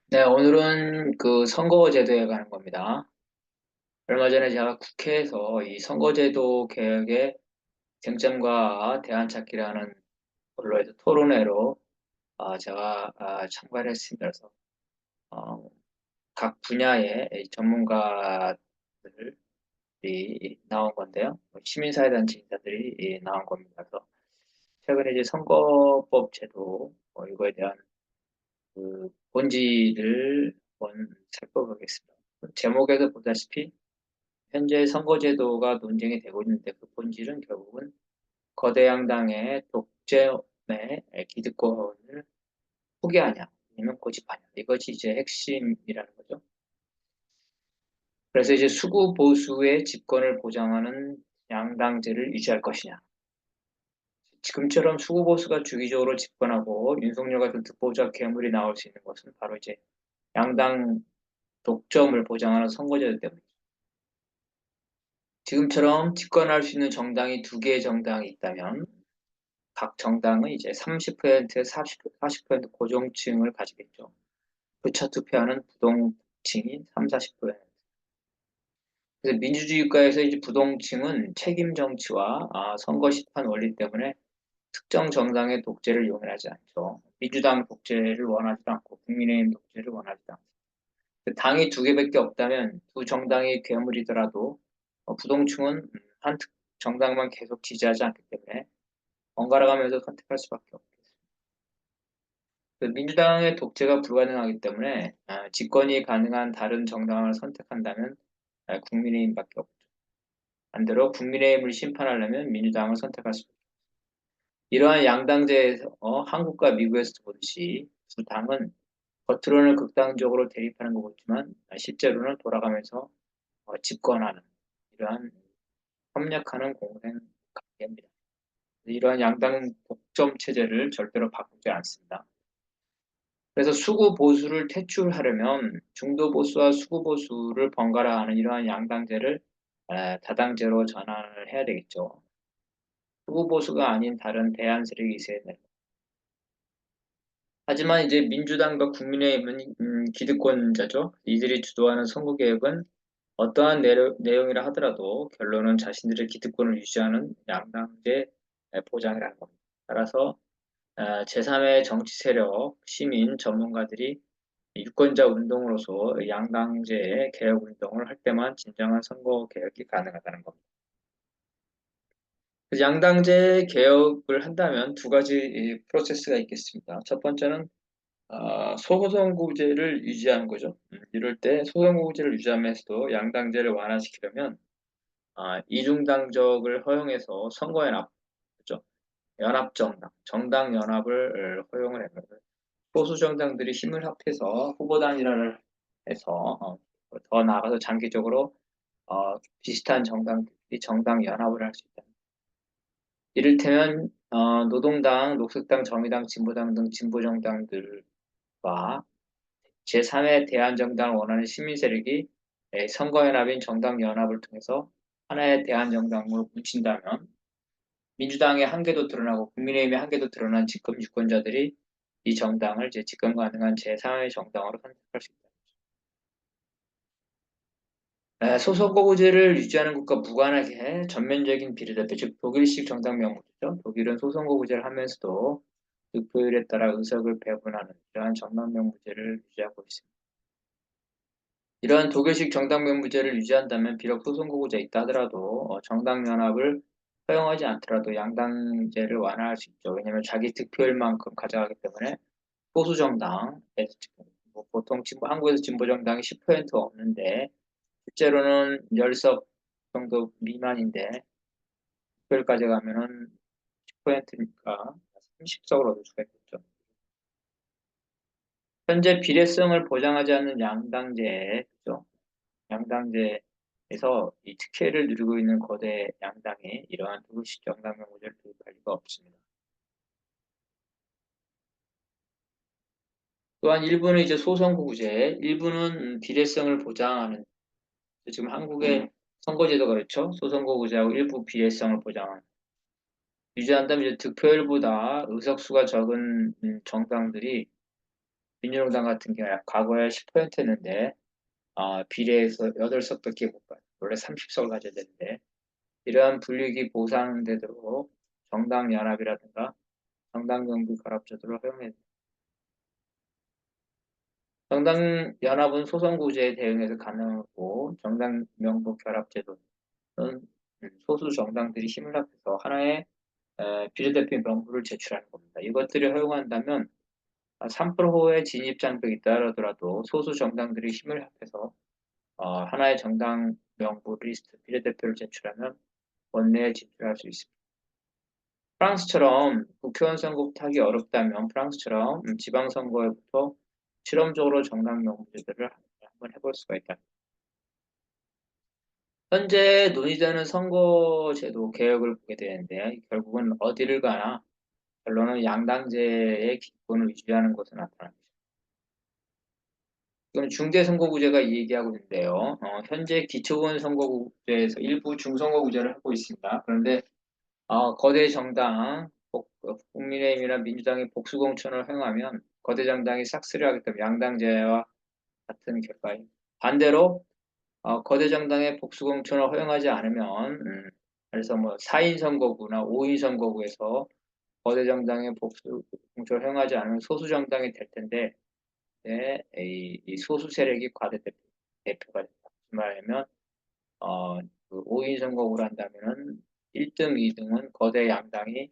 네, 오늘은 그 선거제도에 관한 겁니다. 얼마 전에 제가 국회에서 이 선거제도 개혁의 쟁점과 대안 찾기라는 걸로 해서 토론회로 제가 참가를 했습니다. 그래서 어, 각 분야의 이 전문가들이 나온 건데요. 시민사회단체 인사들이 나온 겁니다. 그래서 최근에 이제 선거법 제도 이거에 대한 그 본질을 한번 살펴보겠습니다. 제목에서 보다시피 현재 선거제도가 논쟁이 되고 있는데 그 본질은 결국은 거대 양당의 독점의 기득권을 포기하냐, 아니면 고집하냐. 이것이 이제 핵심이라는 거죠. 그래서 이제 수구 보수의 집권을 보장하는 양당제를 유지할 것이냐. 지금처럼 수구 보수가 주기적으로 집권하고 윤석열 같은 특보자 괴물이 나올 수 있는 것은 바로 이제 양당 독점을 보장하는 선거제도 때문이죠. 지금처럼 집권할 수 있는 정당이 두 개의 정당이 있다면 각 정당은 이제 30%에서 40% 고정층을 가지겠죠. 부차 투표하는 부동층이 3, 40%. 그래서 민주주의 국가에서 이제 부동층은 책임 정치와 선거 심판 원리 때문에 특정 정당의 독재를 용인하지 않죠. 민주당 독재를 원하지 않고 국민의힘 독재를 원하지 않습니다. 당이 두 개밖에 없다면 두 정당이 괴물이더라도 부동층은 한 정당만 계속 지지하지 않기 때문에 번갈아 가면서 선택할 수밖에 없겠습니다. 그 민주당의 독재가 불가능하기 때문에 집권이 가능한 다른 정당을 선택한다면 국민의힘밖에 없죠. 반대로 국민의힘을 심판하려면 민주당을 선택할 수 없죠. 이러한 양당제에서 한국과 미국에서 보듯이 두 당은 겉으로는 극단적으로 대립하는 것 같지만 실제로는 돌아가면서 집권하는 이러한 협력하는 공생 관계입니다. 이러한 양당 독점 체제를 절대로 바꾸지 않습니다. 그래서 수구 보수를 퇴출하려면 중도 보수와 수구 보수를 번갈아 하는 이러한 양당제를 다당제로 전환을 해야 되겠죠. 수구 보수가 아닌 다른 대안 세력이 있어야 됩니다. 하지만 이제 민주당과 국민의힘은 기득권자죠. 이들이 주도하는 선거개혁은 어떠한 내용이라 하더라도 결론은 자신들의 기득권을 유지하는 양당제 보장이라는 겁니다. 따라서 제3의 정치 세력, 시민, 전문가들이 유권자 운동으로서 양당제의 개혁 운동을 할 때만 진정한 선거 개혁이 가능하다는 겁니다. 그 양당제 개혁을 한다면 두 가지 프로세스가 있겠습니다. 첫 번째는 소선거구제를 유지하는 거죠. 이럴 때 소선거구제를 유지하면서도 양당제를 완화시키려면 이중당적을 허용해서 선거연합, 그죠? 연합정당, 정당 연합을 허용을 해요. 소수 정당들이 힘을 합해서 후보 단일화를 해서 더 나아가서 장기적으로 비슷한 정당들이 정당 연합을 할 수 있다. 이를테면 노동당, 녹색당, 정의당, 진보당 등 진보 정당들과 제3의 대한정당을 원하는 시민 세력이 선거연합인 정당연합을 통해서 하나의 대한정당으로 뭉친다면 민주당의 한계도 드러나고 국민의힘의 한계도 드러난 집권 유권자들이 이 정당을 이제 집권 가능한 제3의 정당으로 선택할 수 있다. 소선거구제를 유지하는 것과 무관하게 전면적인 비례대표, 즉 독일식 정당 명부죠. 독일은 소선거구제를 하면서도 득표율에 따라 의석을 배분하는 이러한 정당 명부제를 유지하고 있습니다. 이러한 독일식 정당 명부제를 유지한다면 비록 소선거구제 있다 하더라도 정당 연합을 허용하지 않더라도 양당제를 완화할 수 있죠. 왜냐하면 자기 득표율만큼 가져가기 때문에 소수 정당, 뭐 보통 한국에서 진보 정당이 10% 없는데 실제로는 10석 정도 미만인데 득표율까지 가면은 10%니까 30석을 얻을 수가 있겠죠. 현재 비례성을 보장하지 않는 양당제, 그죠? 양당제에서 이 특혜를 누리고 있는 거대 양당이 이러한 도시 정당 명부제를 도입할 리가 없습니다. 또한 일부는 이제 소선거구제, 일부는 비례성을 보장하는 지금 한국의 선거제도가 그렇죠. 소선거구제하고 일부 비례성을 보장하는 유지한다면 이제 득표율보다 의석수가 적은 정당들이 민주정당 같은 경우에 과거에 10%였는데 비례해서 8석밖에 못 받아요. 원래 30석을 가져야 되는데 이러한 불이익이 보상되도록 정당 연합이라든가 정당 정비 결합제도를 허용해. 정당 연합은 소선구제에 대응해서 가능하고 정당 명부 결합제도는 소수 정당들이 힘을 합해서 하나의 비례대표 명부를 제출하는 겁니다. 이것들을 허용한다면 3%의 진입 장벽이 있다 하더라도 소수 정당들이 힘을 합해서 하나의 정당 명부 리스트 비례대표를 제출하면 원내에 진출할 수 있습니다. 프랑스처럼 국회의원 선거 타기 어렵다면 프랑스처럼 지방선거에부터 실험적으로 정당 명부제도를 한번 해볼 수가 있다. 현재 논의되는 선거제도 개혁을 보게 되는데 결국은 어디를 가나 결론은 양당제의 기본을 유지하는 것으로 나타납니다. 이건 중대선거구제가 이 얘기하고 있는데요. 현재 기초의원 선거구제에서 일부 중선거구제를 하고 있습니다. 그런데 거대 정당, 국민의힘이나 민주당이 복수공천을 행하면 거대 정당이 싹쓸이를 하기 때문에 양당제와 같은 결과입니다. 반대로 거대 정당의 복수공천을 허용하지 않으면 그래서 뭐 4인 선거구나 5인 선거구에서 거대 정당의 복수공천을 허용하지 않으면 소수 정당이 될 텐데 이 소수 세력이 과대 대표가 된다. 무슨 말이냐면 그 5인 선거구를 한다면은 1등, 2등은 거대 양당이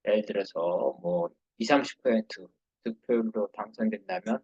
예를 들어서 뭐 20, 30% 득표율로 당선된다면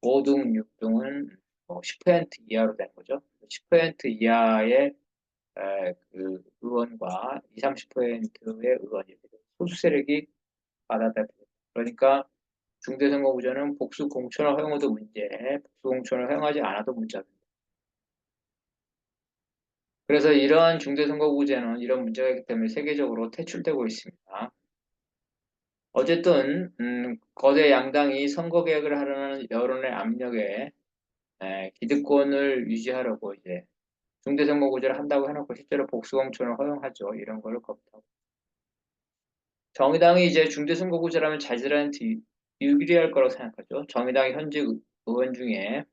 5등, 6등은 뭐 10% 이하로 되는 거죠. 10% 이하의 그 의원과 20, 30%의 의원이 소수 세력이 받아들여요. 그러니까 중대선거구제는 복수 공천을 허용해도 문제, 복수 공천을 허용하지 않아도 문제입니다. 그래서 이러한 중대선거구제는 이런 문제가 있기 때문에 세계적으로 퇴출되고 있습니다. 어쨌든 거대 양당이 선거 개혁을 하려는 여론의 압력에 기득권을 유지하려고 이제 중대선거구제를 한다고 해놓고 실제로 복수공천을 허용하죠. 이런 거를 겁하고 정의당이 이제 중대선거구제라면 자질한테 유리할 거라고 생각하죠. 정의당 현직 의원 중에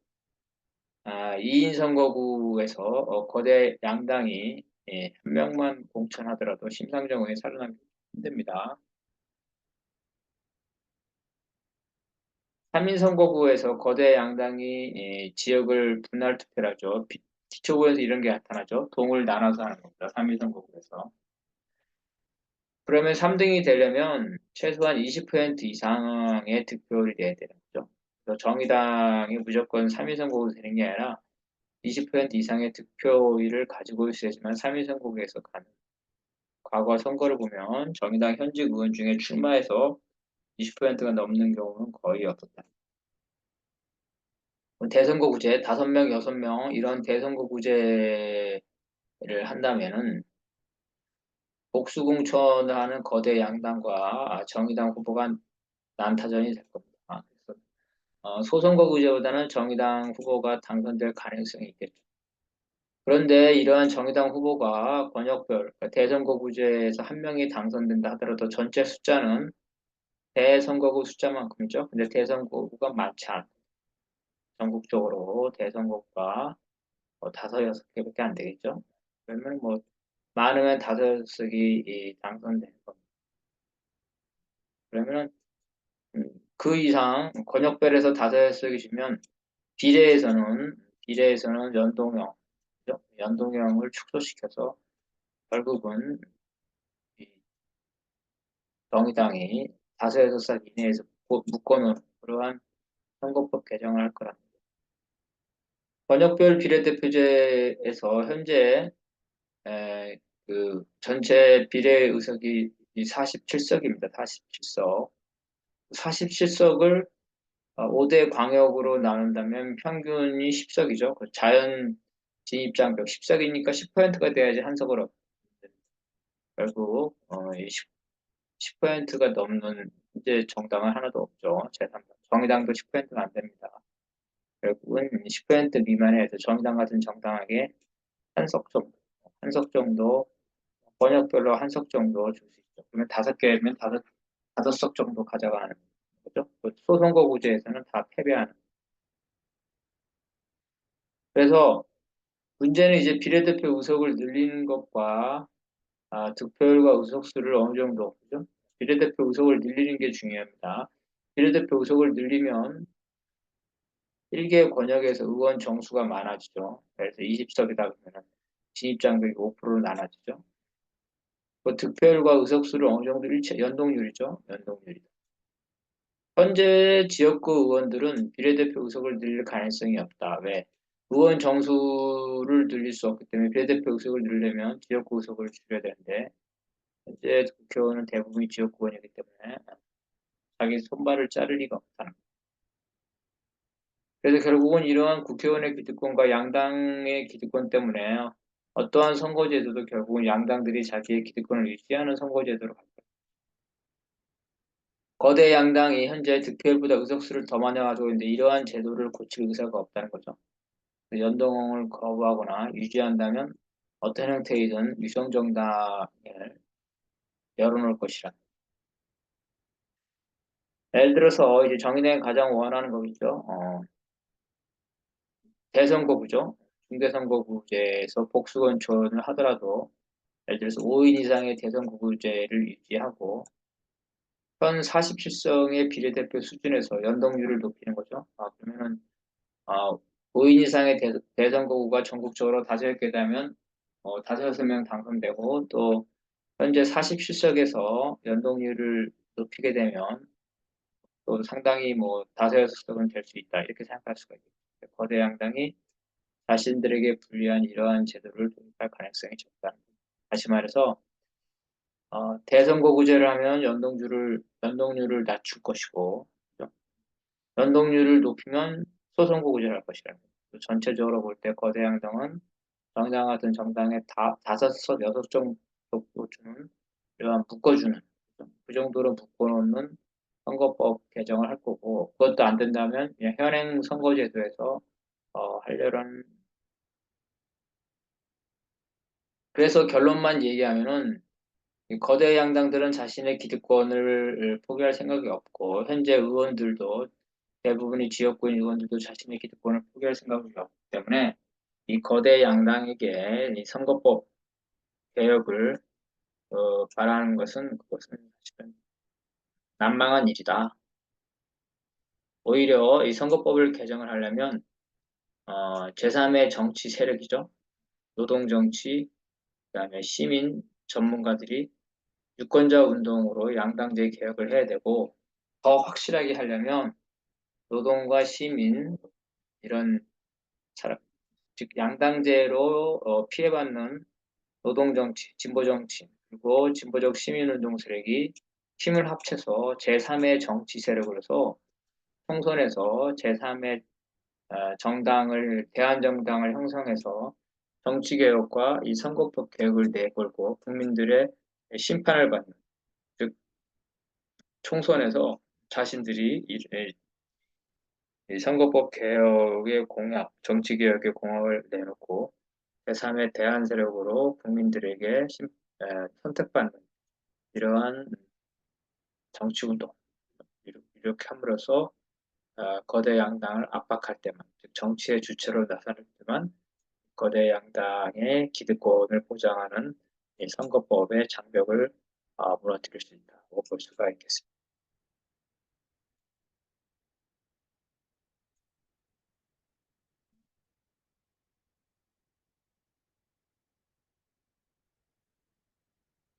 2인 선거구에서 거대 양당이 한 명만 공천하더라도 심상정 의원이 살아남기 힘듭니다. 3인 선거구에서 거대 양당이 지역을 분할 투표를 하죠. 기초구에서 이런 게 나타나죠. 동을 나눠서 하는 겁니다. 3인 선거구에서. 그러면 3등이 되려면 최소한 20% 이상의 득표율이 돼야 되는 거죠. 그래서 정의당이 무조건 3인 선거구 되는 게 아니라 20% 이상의 득표율을 가지고 있어야지만 3인 선거구에서 가는. 과거 선거를 보면 정의당 현직 의원 중에 출마해서 20%가 넘는 경우는 거의 없었다. 대선거구제 5명, 6명 이런 대선거구제를 한다면은 복수공천하는 거대 양당과 정의당 후보가 난타전이 될 겁니다. 그래서 소선거구제보다는 정의당 후보가 당선될 가능성이 있겠죠. 그런데 이러한 정의당 후보가 권역별, 그러니까 대선거구제에서 한 명이 당선된다 하더라도 전체 숫자는 대선거구 숫자만큼이죠. 근데 대선거구가 많지 않아요. 전국적으로 대선거구가 다섯, 여섯 개밖에 안 되겠죠. 그러면 뭐 많으면 다섯 석이 당선되는 겁니다. 그러면 그 이상 권역별에서 다섯 석이 주면 비례에서는 연동형, 그죠? 연동형을 축소시켜서 결국은 이 정의당이 다섯 여섯 석 이내에서 묶어놓은 그러한 선거법 개정을 할 거랍니다. 권역별 비례대표제에서 현재 그 전체 비례 의석이 47석입니다. 47석. 47석을 5대 광역으로 나눈다면 평균이 10석이죠. 그 자연 진입장벽 10석이니까 10%가 돼야지 한 석을 얻는. 결국 10%가 넘는 이제 정당은 하나도 없죠. 제3당. 정의당도 10%가 안 됩니다. 결국은 10% 미만에 해서 정의당 같은 정당에게 한 석 정도, 번역별로 한 석 정도 줄 수 있죠. 그러면 5개면 다섯 석 정도 가져가는 거죠. 소선거구제에서는 다 패배하는. 그래서 문제는 이제 비례대표 의석을 늘리는 것과 득표율과 의석수를 어느 정도, 그죠? 비례대표 의석을 늘리는 게 중요합니다. 비례대표 의석을 늘리면 1개 권역에서 의원 정수가 많아지죠. 그래서 20석이다 그러면 진입장벽이 5%로 나눠지죠. 그 득표율과 의석수를 어느 정도 연동률이죠. 연동률이. 현재 지역구 의원들은 비례대표 의석을 늘릴 가능성이 없다. 왜? 의원 정수를 늘릴 수 없기 때문에 비례대표 의석을 늘리려면 지역구 의석을 줄여야 되는데 현재 국회의원은 대부분이 지역구 의원이기 때문에 자기 손발을 자를 리가 없다. 그래서 결국은 이러한 국회의원의 기득권과 양당의 기득권 때문에 어떠한 선거제도도 결국은 양당들이 자기의 기득권을 유지하는 선거제도로 갈 거예요. 거대 양당이 현재 득표율보다 의석수를 더 많이 가지고 있는데 이러한 제도를 고칠 의사가 없다는 거죠. 연동을 거부하거나 유지한다면 어떤 형태이든 위성정당을 열어놓을 것이라. 예를 들어서 이제 정의당이 가장 원하는 거겠죠. 대선거구죠. 중대선거구제에서 복수건천을 하더라도 예를 들어서 5인 이상의 대선거구제를 유지하고 현 47석의 비례대표 수준에서 연동률을 높이는 거죠. 그러면은 5인 이상의 대선거구가 전국적으로 5개라면 5명 당선되고 또 현재 47석에서 연동률을 높이게 되면 또 상당히 뭐 5-6석은 될 수 있다 이렇게 생각할 수가 있겠죠. 거대 양당이 자신들에게 불리한 이러한 제도를 도입할 가능성이 적다. 다시 말해서 대선거구제를 하면 연동률을 낮출 것이고 그죠? 연동률을 높이면 소선거구제를 할 것이라는 거죠. 전체적으로 볼 때 거대 양당은 정당 같은 정당에 5석, 6석 정도 주는 이러한 묶어주는 그 정도로 묶어놓는 선거법 개정을 할 거고 그것도 안 된다면 그냥 현행 선거제도에서 하려는 그래서 결론만 얘기하면은 이 거대 양당들은 자신의 기득권을 포기할 생각이 없고 현재 의원들도 대부분이 지역구인 의원들도 자신의 기득권을 포기할 생각이 없기 때문에 이 거대 양당에게 이 선거법 개혁을 바라는 것은 그것은 사실은 난망한 일이다. 오히려 이 선거법을 개정을 하려면 제3의 정치 세력이죠. 노동정치, 그다음에 시민 전문가들이 유권자 운동으로 양당제 개혁을 해야 되고 더 확실하게 하려면 노동과 시민 이런 사람, 즉 양당제로 피해받는 노동정치, 진보정치 그리고 진보적 시민운동 세력이 힘을 합쳐서 제3의 정치 세력으로서 총선에서 제3의 정당을 대한정당을 형성해서 정치개혁과 이 선거법 개혁을 내걸고 국민들의 심판을 받는 즉 총선에서 자신들이 이 선거법 개혁의 공약, 정치개혁의 공약을 내놓고 제3의 대안 세력으로 국민들에게 선택받는 이러한 정치운동 이렇게 함으로써 거대 양당을 압박할 때만, 즉 정치의 주체로 나설 때만 거대 양당의 기득권을 보장하는 이 선거법의 장벽을 무너뜨릴 수 있다고 볼 수가 있겠습니다.